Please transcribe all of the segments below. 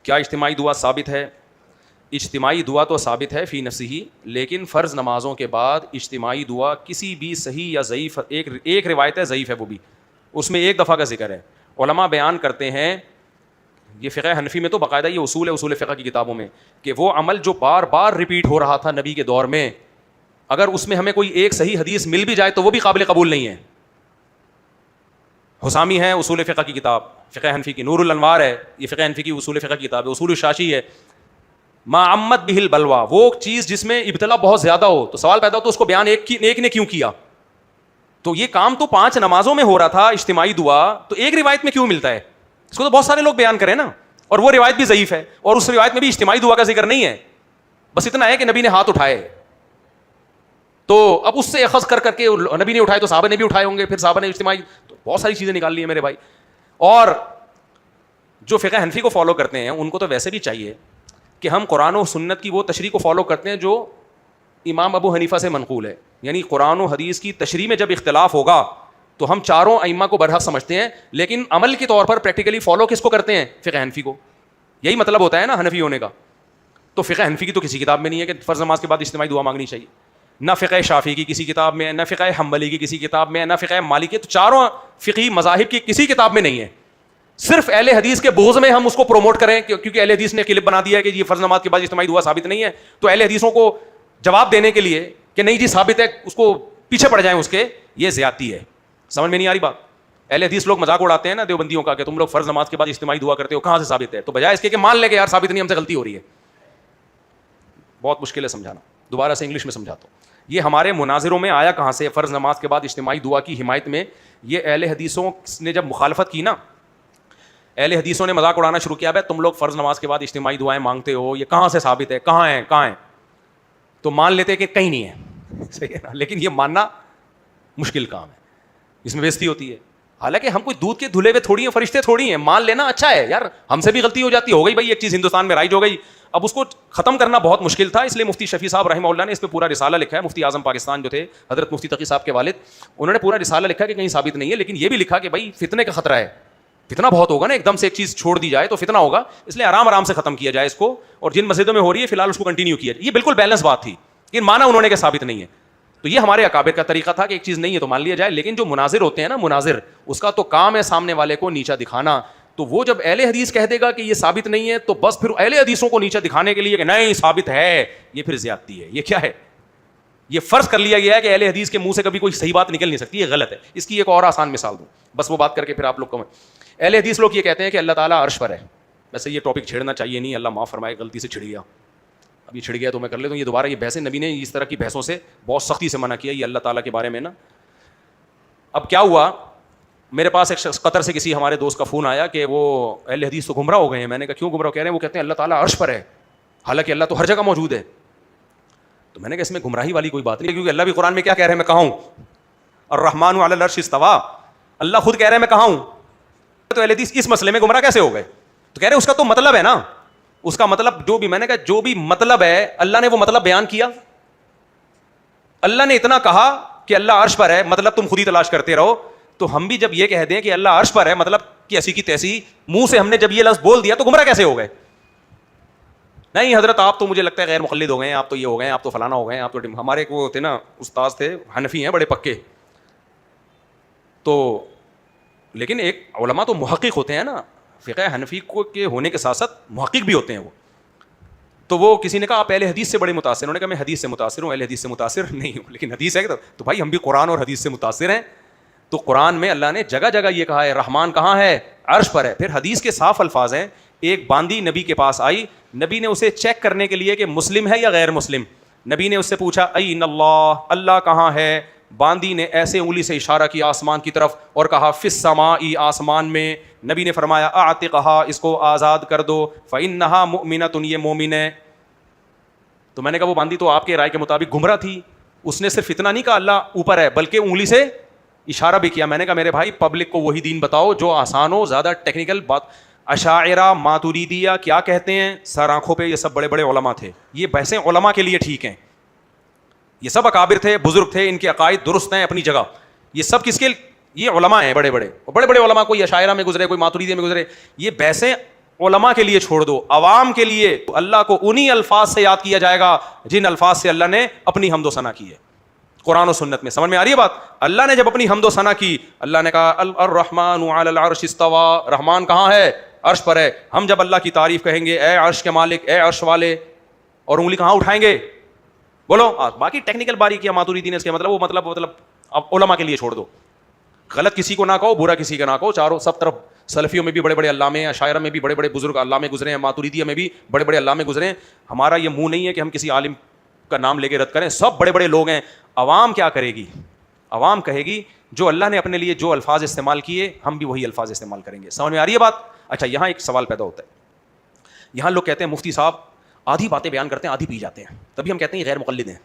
کیا اجتماعی دعا ثابت ہے؟ اجتماعی دعا تو ثابت ہے فی نفسہ، لیکن فرض نمازوں کے بعد اجتماعی دعا کسی بھی صحیح یا ضعیف، ایک روایت ہے ضعیف ہے، وہ بھی اس میں ایک دفعہ کا ذکر ہے. علماء بیان کرتے ہیں، یہ فقہ حنفی میں تو باقاعدہ یہ اصول ہے، اصول فقہ کی کتابوں میں، کہ وہ عمل جو بار بار ریپیٹ ہو رہا تھا نبی کے دور میں، اگر اس میں ہمیں کوئی ایک صحیح حدیث مل بھی جائے تو وہ بھی قابل قبول نہیں ہے. حسامی ہے اصول فقہ کی کتاب فقہ حنفی کی، نور الانوار ہے، یہ فقہ حنفی کی اصول فقہ کی کتاب ہے. اصول الشاشی ہے، ما عمت بہ البلوا، وہ چیز جس میں ابتلا بہت زیادہ ہو تو سوال پیدا ہو تو اس کو بیان ایک نے کیوں کیا. تو یہ کام تو 5 نمازوں میں ہو رہا تھا اجتماعی دعا، تو ایک روایت میں کیوں ملتا ہے؟ اس کو تو بہت سارے لوگ بیان کریں نا، اور وہ روایت بھی ضعیف ہے، اور اس روایت میں بھی اجتماعی دعا کا ذکر نہیں ہے، بس اتنا ہے کہ نبی نے ہاتھ اٹھائے. تو اب اس سے اخذ کر کے نبی نے اٹھائے تو صحابہ نے بھی اٹھائے ہوں گے، پھر صحابہ نے اجتماعی، تو بہت ساری چیزیں نکال لی ہیں میرے بھائی. اور جو فقہ حنفی کو فالو کرتے ہیں ان کو تو ویسے بھی چاہیے کہ ہم قرآن و سنت کی وہ تشریح کو فالو کرتے ہیں جو امام ابو حنیفہ سے منقول ہے. یعنی قرآن و حدیث کی تشریح میں جب اختلاف ہوگا تو ہم چاروں ائمہ کو برحق سمجھتے ہیں، لیکن عمل کے طور پر پریکٹیکلی فالو کس کو کرتے ہیں؟ فقہ حنفی کو. یہی مطلب ہوتا ہے نا حنفی ہونے کا. تو فقہ حنفی کی تو کسی کتاب میں نہیں ہے کہ فرض نماز کے بعد اجتماعی دعا مانگنی چاہیے، نہ فقہ شافعی کی کسی کتاب میں، نہ فقہ حنبلی کی کسی کتاب میں، نہ فقہ مالکی، تو چاروں فقہی مذاہب کی کسی کتاب میں نہیں ہے. صرف اہل حدیث کے بغض میں ہم اس کو پروموٹ کریں کیونکہ اہل حدیث نے کلپ بنا دیا ہے کہ یہ فرض نماز کے بعد اجتماعی دعا ثابت نہیں ہے، تو اہل حدیثوں کو جواب دینے کے لیے کہ نہیں جی ثابت ہے، اس کو پیچھے پڑ جائیں اس کے، یہ زیادتی ہے. سمجھ میں نہیں آ رہی بات؟ اہل حدیث لوگ مذاق اڑاتے ہیں نا دیوبندیوں کا کہ تم لوگ فرض نماز کے بعد اجتماعی دعا کرتے ہو، کہاں سے ثابت ہے؟ تو بجائے اس کے کہ مان لے کہ یار ثابت نہیں، ہم سے غلطی ہو رہی ہے. بہت مشکل ہے سمجھانا، دوبارہ سے انگلش میں سمجھاتا ہوں. یہ ہمارے مناظروں میں آیا کہاں سے فرض نماز کے بعد اجتماعی دعا کی حمایت میں؟ یہ اہل حدیثوں نے جب مخالفت کی نا، اہل حدیثوں نے مذاق اڑانا شروع کیا، بھائی تم لوگ فرض نماز کے بعد اجتماعی دعائیں مانگتے ہو، یہ کہاں سے ثابت ہے، کہاں ہیں؟ تو مان لیتے کہ کہیں نہیں ہے، صحیح ہے نا، لیکن یہ ماننا مشکل کام ہے، اس میں بےزتی ہوتی ہے. حالانکہ ہم کوئی دودھ کے دھلے ہوئے تھوڑی ہیں، فرشتے تھوڑی ہیں، مان لینا اچھا ہے یار، ہم سے بھی غلطی ہو جاتی، ہو گئی بھائی ایک چیز ہندوستان میں رائج ہو گئی، اب اس کو ختم کرنا بہت مشکل تھا، اس لیے مفتی شفیع صاحب رحمہ اللہ نے اس پہ پورا رسالہ لکھا ہے. مفتی اعظم پاکستان جو تھے حضرت مفتی تقی صاحب کے والد، انہوں نے پورا رسالہ لکھا کہ کہیں ثابت نہیں ہے، لیکن یہ بھی لکھا کہ بھائی فتنے کا خطرہ ہے، فتنہ بہت ہوگا نا، ایک دم سے ایک چیز چھوڑ دی جائے تو فتنہ ہوگا، اس لیے آرام آرام سے ختم کیا جائے اس کو، اور جن مسجدوں میں ہو رہی ہے فی الحال اس کو کنٹینیو کیا جائے. یہ بالکل بیلنس بات تھی، لیکن مانا انہوں نے کہ ثابت نہیں ہے. تو یہ ہمارے اکابر کا طریقہ تھا کہ ایک چیز نہیں ہے تو مان لیا جائے. لیکن جو مناظر ہوتے ہیں نا، مناظر، اس کا تو کام ہے سامنے والے کو نیچا دکھانا. تو وہ جب اہل حدیث کہہ دے گا کہ یہ ثابت نہیں ہے تو بس پھر اہل حدیثوں کو نیچا دکھانے کے لیے کہ نہیں ثابت ہے، یہ پھر زیادتی ہے. یہ کیا ہے؟ یہ فرض کر لیا گیا ہے کہ اہل حدیث کے منہ سے کبھی کوئی صحیح بات نکل نہیں سکتی، یہ غلط ہے. اس کی ایک اور آسان مثال دوں، بس وہ بات کر کے پھر آپ لوگ کو. اہل حدیث لوگ یہ کہتے ہیں کہ اللہ تعالیٰ عرش پر ہے. ویسے یہ ٹاپک چھیڑنا چاہیے نہیں، اللہ معاف فرمائے، غلطی سے چھڑ گیا، اب یہ چھڑ گیا تو میں کر لیتا ہوں. یہ دوبارہ یہ بحثیں نبی نے اس طرح کی بحثوں سے بہت سختی سے منع کیا، یہ اللہ تعالیٰ کے بارے میں نا. اب کیا ہوا، میرے پاس ایک شخص قطر سے کسی ہمارے دوست کا فون آیا کہ وہ اہل حدیث تو گمراہ ہو گئے ہیں. میں نے کہا کیوں گمراہ؟ کہہ رہے ہیں وہ کہتے ہیں اللہ تعالیٰ عرش پر ہے، حالانکہ اللہ تو ہر جگہ موجود ہے. تو میں نے کہا اس میں گمراہی والی کوئی بات نہیں، کیونکہ اللہ بھی قرآن میں کیا کہہ رہے ہیں، میں کہاں ہوں، الرحمن علی العرش استویٰ، اللہ خود کہہ رہے ہیں میں کہاں ہوں. تو اہل حدیث اس مسئلے میں گمراہ کیسے ہو گئے؟ تو کہہ رہے ہیں اس کا تو مطلب ہے نا، اس کا مطلب جو بھی، میں نے کہا جو بھی مطلب ہے اللہ نے وہ مطلب بیان کیا. اللہ نے اتنا کہا کہ اللہ عرش پر ہے، مطلب تم خود ہی تلاش کرتے رہو. تو ہم بھی جب یہ کہہ دیں کہ اللہ عرش پر ہے، مطلب کہ ایسی کی تیسی منہ سے ہم نے جب یہ لفظ بول دیا تو گمراہ کیسے ہو گئے؟ نہیں حضرت آپ تو مجھے لگتا ہے غیر مقلد ہو گئے ہیں، آپ تو یہ ہو گئے ہیں، آپ تو فلانا ہو گئے ہیں، آپ تو ہمارے کو تھے نا استاد تھے حنفی ہیں بڑے پکے. تو لیکن ایک علماء تو محقق ہوتے ہیں نا، فقہ حنفی کو کے ہونے کے ساتھ ساتھ محقق بھی ہوتے ہیں وہ. تو وہ کسی نے کہا آپ اہل حدیث سے بڑے متاثر، انہوں نے کہا میں حدیث سے متاثر ہوں، اہل حدیث سے متاثر نہیں ہوں، لیکن حدیث ہے تو بھائی ہم بھی قرآن اور حدیث سے متاثر ہیں. تو قرآن میں اللہ نے جگہ جگہ یہ کہا ہے رحمان کہاں ہے، عرش پر ہے. پھر حدیث کے صاف الفاظ ہیں، ایک باندی نبی کے پاس آئی، نبی نے اسے چیک کرنے کے لیے کہ مسلم ہے یا غیر مسلم، نبی نے اس سے پوچھا این اللہ، اللہ کہاں ہے. باندی نے ایسے انگلی سے اشارہ کیا آسمان کی طرف اور کہا فی السماء، آسمان میں. نبی نے فرمایا اعتقھا، اس کو آزاد کر دو، فانھا مؤمنۃ، یہ مومن ہے. تو میں نے کہا وہ باندی تو آپ کے رائے کے مطابق گمراہ تھی، اس نے صرف اتنا نہیں کہا اللہ اوپر ہے بلکہ انگلی سے اشارہ بھی کیا. میں نے کہا میرے بھائی پبلک کو وہی دین بتاؤ جو آسان ہو، زیادہ ٹیکنیکل بات. اشاعرہ ماتوریدیہ کیا کہتے ہیں، سر آنکھوں پہ، یہ سب بڑے بڑے علماء تھے. یہ بحثیں علماء کے لیے ٹھیک ہیں، یہ سب اکابر تھے، بزرگ تھے، ان کے عقائد درست ہیں اپنی جگہ. یہ سب کس کے، یہ علماء ہیں بڑے بڑے، اور بڑے بڑے علماء، کوئی اشاعرہ میں گزرے، کوئی ماتوریدیہ میں گزرے. یہ بحثیں علماء کے لیے چھوڑ دو, عوام کے لیے اللہ کو انہی الفاظ سے یاد کیا جائے گا جن الفاظ سے اللہ نے اپنی حمد و ثنا کی ہے قرآن و سنت میں. سمجھ میں آ رہی ہے بات؟ اللہ نے جب اپنی حمد و ثنا کی, اللہ نے کہا الرحمن علی العرش استوى, رحمان کہاں ہے؟ عرش پر ہے. ہم جب اللہ کی تعریف کہیں گے اے عرش کے مالک, اے عرش والے, اور انگلی کہاں اٹھائیں گے؟ بولو. باقی ٹیکنیکل باریکیاں ماتوریدی نے اس کے مطلب اب علماء کے لیے چھوڑ دو. غلط کسی کو نہ کہو, برا کسی کا نہ کہو. چاروں سب طرف سلفیوں میں بھی بڑے بڑے علامے ہیں, شاعرہ میں بھی بڑے بڑے بزرگ علامے گزرے ہیں, ماتوریدیہ میں بھی بڑے بڑے علامے گزرے ہیں. ہمارا یہ منہ نہیں ہے کہ ہم کسی عالم کا نام لے کے رد کریں, سب بڑے بڑے لوگ ہیں. عوام کیا کرے گی؟ عوام کہے گی جو اللہ نے اپنے لیے جو الفاظ استعمال کیے ہم بھی وہی الفاظ استعمال کریں گے. سمجھ میں آ رہی ہے بات؟ اچھا, یہاں ایک سوال پیدا ہوتا ہے. یہاں لوگ کہتے ہیں مفتی صاحب آدھی باتیں بیان کرتے ہیں آدھی پی جاتے ہیں, تبھی ہم کہتے ہیں غیر مقلد ہیں.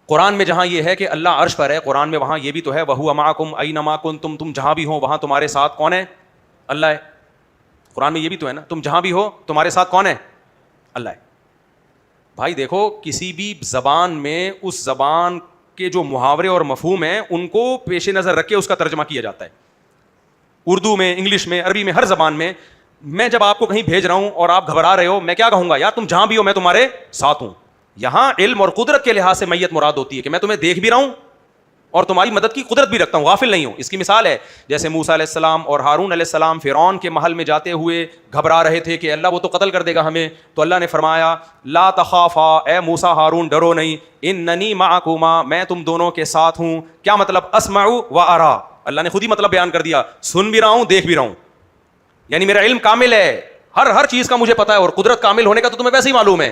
قرآن میں جہاں یہ ہے کہ اللہ عرش پر ہے, قرآن میں وہاں یہ بھی تو ہے وَهُوَ مَعَكُمْ أَيْنَمَا كُنْتُمْ, تم جہاں بھی ہو وہاں تمہارے ساتھ کون ہے؟ اللہ ہے. قرآن میں یہ بھی تو ہے نا, تم جہاں بھی ہو تمہارے ساتھ کون ہے؟ اللہ ہے. بھائی دیکھو, کسی بھی زبان میں اس زبان کے جو محاورے اور مفہوم ہیں ان کو پیش نظر رکھ کے اس کا ترجمہ کیا جاتا ہے. اردو میں, انگلش میں, عربی میں, ہر زبان میں. میں جب آپ کو کہیں بھیج رہا ہوں اور آپ گھبرا رہے ہو, میں کیا کہوں گا؟ یار تم جہاں بھی ہو میں تمہارے ساتھ ہوں. یہاں علم اور قدرت کے لحاظ سے میت مراد ہوتی ہے کہ میں تمہیں دیکھ بھی رہا ہوں اور تمہاری مدد کی قدرت بھی رکھتا ہوں, غافل نہیں ہوں. اس کی مثال ہے جیسے موسیٰ علیہ السلام اور ہارون علیہ السلام فرعون کے محل میں جاتے ہوئے گھبرا رہے تھے کہ اللہ وہ تو قتل کر دے گا ہمیں, تو اللہ نے فرمایا لا تخافا, اے موسیٰ ہارون ڈرو نہیں, اننی معکما, میں تم دونوں کے ساتھ ہوں. کیا مطلب؟ اسمع و ارا, اللہ نے خود ہی مطلب بیان کر دیا, سن بھی رہا ہوں دیکھ بھی رہا ہوں. یعنی میرا علم کامل ہے, ہر چیز کا مجھے پتا ہے, اور قدرت کامل ہونے کا تو تمہیں ویسے ہی معلوم ہے.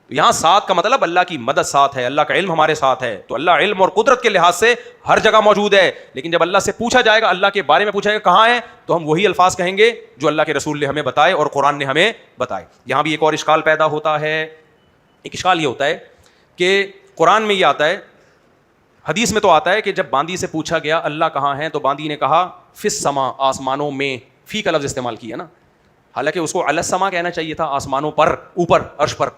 یہاں ساتھ کا مطلب اللہ کی مدد ساتھ ہے, اللہ کا علم ہمارے ساتھ ہے. تو اللہ علم اور قدرت کے لحاظ سے ہر جگہ موجود ہے, لیکن جب اللہ سے پوچھا جائے گا, اللہ کے بارے میں پوچھا جائے گا کہاں ہے, تو ہم وہی الفاظ کہیں گے جو اللہ کے رسول نے ہمیں بتائے اور قرآن نے ہمیں بتائے. یہاں بھی ایک اور اشکال پیدا ہوتا ہے. ایک اشکال یہ ہوتا ہے کہ قرآن میں یہ آتا ہے, حدیث میں تو آتا ہے کہ جب باندی سے پوچھا گیا اللہ کہاں ہے, تو باندی نے کہا فی السما, آسمانوں میں. فی کا لفظ استعمال کیا نا, حالانکہ اس کو علی السما کہنا چاہیے تھا, آسمانوں پر, اوپر, عرش پر.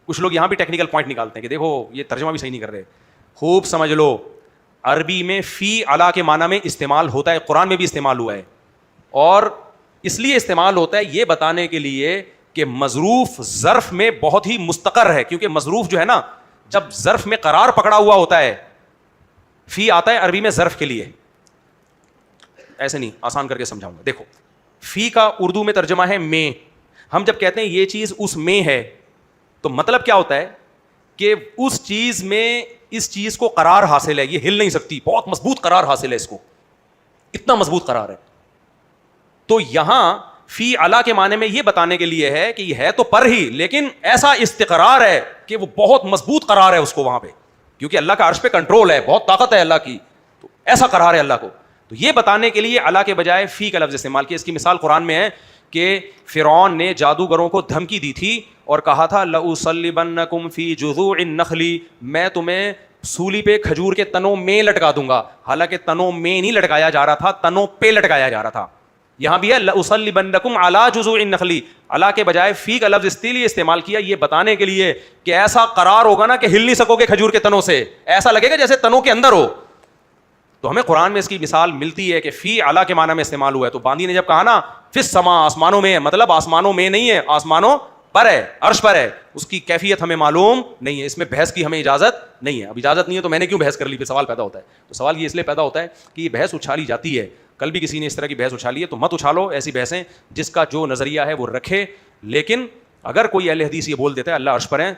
کچھ لوگ یہاں بھی ٹیکنیکل پوائنٹ نکالتے ہیں کہ دیکھو یہ ترجمہ بھی صحیح نہیں کر رہے. خوب سمجھ لو, عربی میں فی علا کے معنی میں استعمال ہوتا ہے, قرآن میں بھی استعمال ہوا ہے, اور اس لیے استعمال ہوتا ہے یہ بتانے کے لیے کہ مظروف ظرف میں بہت ہی مستقر ہے. کیونکہ مظروف جو ہے نا, جب ظرف میں قرار پکڑا ہوا ہوتا ہے, فی آتا ہے عربی میں ظرف کے لیے. ایسے نہیں, آسان کر کے سمجھاؤں گا. دیکھو, فی کا اردو میں ترجمہ ہے میں. ہم جب کہتے ہیں یہ چیز اس میں ہے, تو مطلب کیا ہوتا ہے کہ اس چیز میں اس چیز کو قرار حاصل ہے, یہ ہل نہیں سکتی, بہت مضبوط قرار حاصل ہے اس کو, اتنا مضبوط قرار ہے. تو یہاں فی علا کے معنی میں یہ بتانے کے لیے ہے کہ یہ ہے تو پر ہی, لیکن ایسا استقرار ہے کہ وہ بہت مضبوط قرار ہے اس کو وہاں پہ, کیونکہ اللہ کا عرش پہ کنٹرول ہے, بہت طاقت ہے اللہ کی, تو ایسا قرار ہے اللہ کو. تو یہ بتانے کے لیے علا کے بجائے فی کا لفظ استعمال کیا. اس کی مثال قرآن میں ہے کہ فرعون نے جادوگروں کو دھمکی دی تھی اور کہا تھا لَأُصَلِّبَنَّكُمْ فِي جُذُوعِ النَّخْلِ, میں تمہیں سولی پہ کھجور کے تنوں میں لٹکا دوں گا. حالانکہ تنوں میں نہیں لٹکایا جا رہا تھا, تنوں پہ لٹکایا جا رہا تھا. یہاں بھی ہے لَأُصَلِّبَنَّكُمْ عَلَى جُذُوعِ النَّخْلِ, علا کے بجائے فی کا لفظ اس لیے استعمال کیا یہ بتانے کے لیے کہ ایسا قرار ہوگا نا کہ ہل نہیں سکو گے کھجور کے تنوں سے, ایسا لگے گا جیسے تنوں کے اندر ہو. تو ہمیں قرآن میں اس کی مثال ملتی ہے کہ فی علا کے معنی میں استعمال ہوا ہے. تو باندی نے جب کہا نا فی السما, آسمانوں میں ہے, مطلب آسمانوں میں نہیں ہے, آسمانوں پر ہے, عرش پر ہے. اس کی کیفیت ہمیں معلوم نہیں ہے, اس میں بحث کی ہمیں اجازت نہیں ہے. اب اجازت نہیں ہے تو میں نے کیوں بحث کر لی, پھر سوال پیدا ہوتا ہے. تو سوال یہ اس لیے پیدا ہوتا ہے کہ یہ بحث اچھالی جاتی ہے. کل بھی کسی نے اس طرح کی بحث اچھالی ہے, تو مت اچھالو ایسی بحثیں, جس کا جو نظریہ ہے وہ رکھے. لیکن اگر کوئی اہل حدیث یہ بول دیتا ہے اللہ عرش پر ہے,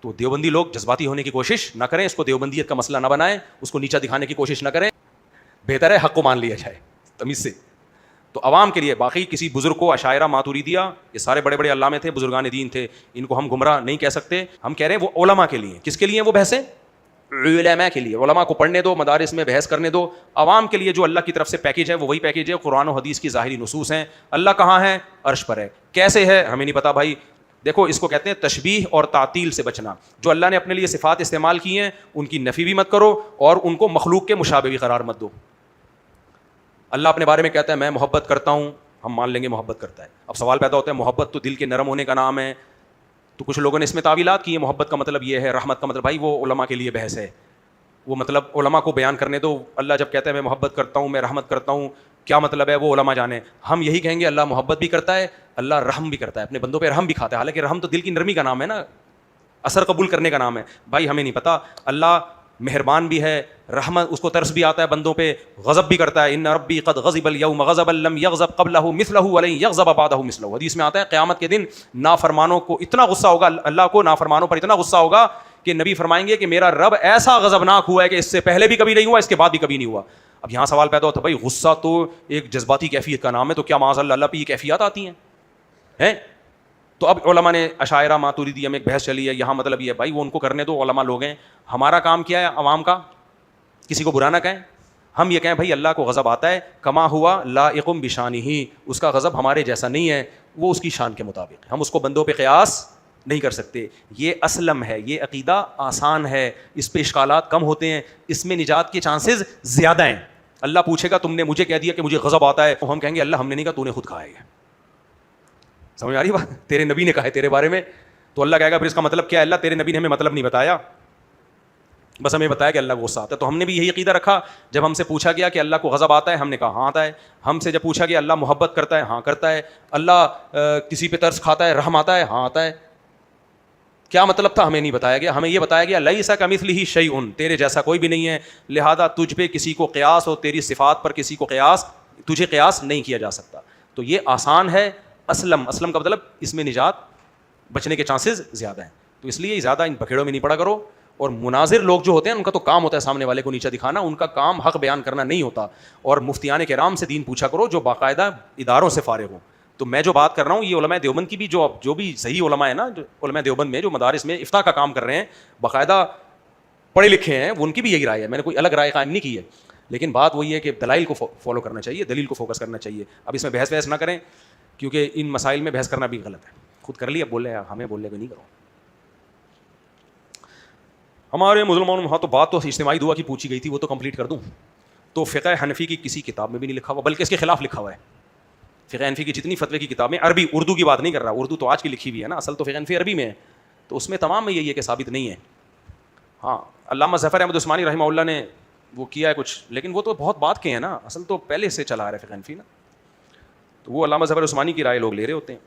تو دیوبندی لوگ جذباتی ہونے کی کوشش نہ کریں, اس کو دیوبندیت کا مسئلہ نہ بنائیں, اس کو نیچا دکھانے کی کوشش نہ کریں. بہتر ہے حق کو مان لیا جائے تمیز سے. تو عوام کے لیے, باقی کسی بزرگ کو, عشائرہ, ماتوریدیہ, یہ سارے بڑے بڑے علامے تھے, بزرگان دین تھے, ان کو ہم گمراہ نہیں کہہ سکتے. ہم کہہ رہے ہیں وہ علماء کے لیے. کس کے لیے وہ بحثیں؟ علماء کے لیے. علماء کو پڑھنے دو, مدارس میں بحث کرنے دو. عوام کے لیے جو اللہ کی طرف سے پیکیج ہے وہ وہی پیکیج ہے, قرآن و حدیث کی ظاہری نصوص ہیں. اللہ کہاں ہے؟ عرش پر ہے. کیسے ہے ہمیں نہیں پتا بھائی. دیکھو اس کو کہتے ہیں تشبیہ اور تعطیل سے بچنا. جو اللہ نے اپنے لیے صفات استعمال کی ہیں ان کی نفی بھی مت کرو, اور ان کو مخلوق کے مشابہ بھی قرار مت دو. اللہ اپنے بارے میں کہتا ہے میں محبت کرتا ہوں, ہم مان لیں گے محبت کرتا ہے. اب سوال پیدا ہوتا ہے محبت تو دل کے نرم ہونے کا نام ہے, تو کچھ لوگوں نے اس میں تعویلات کی ہیں, محبت کا مطلب یہ ہے, رحمت کا مطلب, بھائی وہ علماء کے لیے بحث ہے, وہ مطلب علماء کو بیان کرنے دو. اللہ جب کہتا ہے میں محبت کرتا ہوں, میں رحمت کرتا ہوں, کیا مطلب ہے وہ علماء جانے. ہم یہی کہیں گے اللہ محبت بھی کرتا ہے, اللہ رحم بھی کرتا ہے, اپنے بندوں پہ رحم بھی کھاتا ہے. حالانکہ رحم تو دل کی نرمی کا نام ہے نا, اثر قبول کرنے کا نام ہے. بھائی ہمیں نہیں پتا, اللہ مہربان بھی ہے, رحمت اس کو ترس بھی آتا ہے بندوں پہ, غضب بھی کرتا ہے. ان ربی قد غضب اليوم غضبا لم يغضب قبله مثله ولن يغضب بعده مثله. حدیث میں آتا ہے قیامت کے دن نافرمانوں کو اتنا غصہ ہوگا, اللہ کو نافرمانوں پر اتنا غصہ ہوگا کہ نبی فرمائیں گے کہ میرا رب ایسا غضبناک ہوا ہے کہ اس سے پہلے بھی کبھی نہیں ہوا, اس کے بعد بھی کبھی نہیں ہوا. اب یہاں سوال پیدا ہوتا ہے, بھائی غصہ تو ایک جذباتی کیفیت کا نام ہے, تو کیا معاذ اللہ پہ یہ کیفیات آتی ہیں؟ تو اب علماء نے اشاعرہ ماتوریدیہ میں ایک بحث چلی ہے, یہاں مطلب یہ ہے بھائی وہ ان کو کرنے دو, علماء لوگ ہیں, ہمارا کام کیا ہے عوام کا, کسی کو برا نہ کہیں, ہم یہ کہیں بھائی اللہ کو غضب آتا ہے, کما ہوا لائق بشانہ, اس کا غضب ہمارے جیسا نہیں ہے, وہ اس کی شان کے مطابق ہے, ہم اس کو بندوں پہ قیاس نہیں کر سکتے. یہ اسلم ہے, یہ عقیدہ آسان ہے, اس پہ اشکالات کم ہوتے ہیں, اس میں نجات کے چانسز زیادہ ہیں. اللہ پوچھے گا تم نے مجھے کہہ دیا کہ مجھے غضب آتا ہے, تو ہم کہیں گے اللہ ہم نے نہیں کہا, تو نے خود کہا ہے. سمجھ آ رہی بات, تیرے نبی نے کہا ہے تیرے بارے میں, تو اللہ کہے گا پھر اس کا مطلب کیا ہے, اللہ تیرے نبی نے ہمیں مطلب نہیں بتایا, بس ہمیں بتایا کہ اللہ کو غصہ آتا ہے. تو ہم نے بھی یہی عقیدہ رکھا. جب ہم سے پوچھا گیا کہ اللہ کو غضب آتا ہے, ہم نے کہا ہاں آتا ہے. ہم سے جب پوچھا گیا اللہ محبت کرتا ہے, ہاں کرتا ہے. اللہ کسی پہ ترس کھاتا ہے, رحم آتا ہے, ہاں آتا ہے. کیا مطلب تھا ہمیں نہیں بتایا گیا, ہمیں یہ بتایا گیا لیس کمثلہ شیء, تیرے جیسا کوئی بھی نہیں ہے, لہذا تجھ پہ کسی کو قیاس اور تیری صفات پر کسی کو قیاس, تجھے قیاس نہیں کیا جا سکتا. تو یہ آسان ہے. اسلم کا مطلب اس میں نجات بچنے کے چانسز زیادہ ہیں. تو اس لیے زیادہ ان پکڑوں میں نہیں پڑا کرو. اور مناظر لوگ جو ہوتے ہیں ان کا تو کام ہوتا ہے سامنے والے کو نیچا دکھانا, ان کا کام حق بیان کرنا نہیں ہوتا. اور مفتیان کرام سے دین پوچھا کرو جو باقاعدہ اداروں سے فارغ ہوں. تو میں جو بات کر رہا ہوں یہ علماء دیوبند کی بھی جو بھی صحیح علماء ہیں نا, جو علماء دیوبند میں جو مدارس میں افتاء کا کام کر رہے ہیں, باقاعدہ پڑھے لکھے ہیں, ان کی بھی یہی رائے ہے. میں نے کوئی الگ رائے قائم نہیں کی ہے, لیکن بات وہی ہے کہ دلائل کو فالو کرنا چاہیے, دلیل کو فوکس کرنا چاہیے. اب اس میں بحث نہ کریں, کیونکہ ان مسائل میں بحث کرنا بھی غلط ہے. خود کر لی, اب بول رہے ہیں ہمیں بولنے کو نہیں کرو. ہمارے مسلمانوں میں, ہاں تو بات تو اجتماعی دعا کی پوچھی گئی تھی, وہ تو کمپلیٹ کر دوں. تو فقہ حنفی کی کسی کتاب میں بھی نہیں لکھا ہوا, بلکہ اس کے خلاف لکھا ہوا ہے. فقہ حنفی کی جتنی فتوے کی کتابیں, عربی اردو کی بات نہیں کر رہا, اردو تو آج کی لکھی ہوئی ہے نا, اصل تو فقہ حنفی عربی میں ہے, تو اس میں تمام میں یہی ہے کہ ثابت نہیں ہے. ہاں علامہ ظفر احمد عثمانی رحمہ اللہ نے وہ کیا ہے کچھ, لیکن وہ تو بہت بات کے ہیں نا, اصل تو پہلے سے چلا آ رہا ہے فقہ حنفی نا, تو وہ علامہ ظفر عثمانی کی رائے لوگ لے رہے ہوتے ہیں.